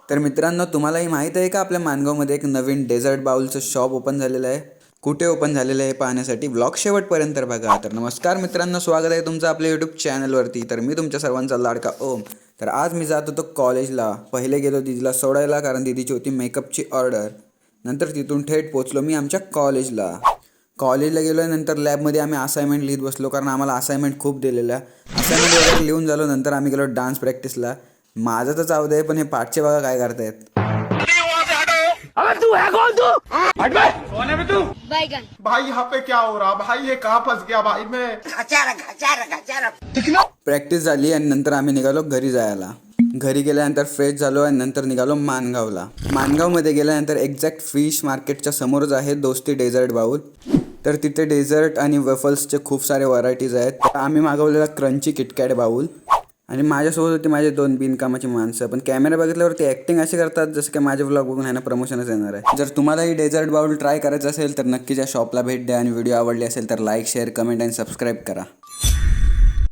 तर मित्रांनो, तुम्हालाही माहीत आहे का आपल्या माणगावमध्ये एक नवीन डेझर्ट बाउलचं शॉप ओपन झालेलं आहे. कुठे ओपन झालेलं आहे पाहण्यासाठी व्लॉग शेवटपर्यंत बघा. तर नमस्कार मित्रांनो, स्वागत आहे तुमचं आपल्या यूट्यूब चॅनलवरती. तर मी तुमच्या सर्वांचा लाडका ओम. तर आज मी जात होतो कॉलेजला. पहिले गेलो दीदीला सोडायला, कारण दीदीची होती मेकअपची ऑर्डर. नंतर तिथून थेट पोचलो मी आमच्या कॉलेजला गेलो. नंतर लॅबमध्ये आम्ही असाइनमेंट लिहित बसलो, कारण आम्हाला असाइनमेंट खूप दिलेल्या. असाइनमेंट वगैरे लिहून झालो. नंतर आम्ही गेलो डान्स प्रॅक्टिसला. माझं तर चावत आहे, पण हे पाठचे बघा काय करतायत. अबे तू है कौन तू? हट बे। कौन है बे तू? बैगन। भाई यहाँ पे क्या हो रहा भाई, ये कहाँ फंस गया भाई मैं। प्रॅक्टिस झाली आणि नंतर आम्ही निघालो घरी जायला. घरी गेल्यानंतर फ्रेश झालो आणि नंतर निघालो माणगावला. माणगावमध्ये गेल्यानंतर एक्झॅक्ट फिश मार्केटच्या समोरच आहे दोस्ती डेझर्ट बाउल. तर तिथे डेझर्ट आणि वेफल्सचे खूप सारे व्हरायटीज आहेत. तर आम्ही मागवलेला क्रंची किटकॅट बाउल. आणि माझ्यासोबत होती माझे 2 बिनकामाची माणसं. पण कॅमेरा बघितल्यावरती ॲक्टिंग अशी करतात जसं की माझे व्लॉग बघून ह्यांना प्रमोशनच येणार आहे. जर तुम्हालाही डेझर्ट बाउल ट्राय करायचं असेल तर नक्कीच या शॉपला भेट द्या. आणि व्हिडिओ आवडली असेल तर लाईक, शेअर, कमेंट आणि सबस्क्राईब करा.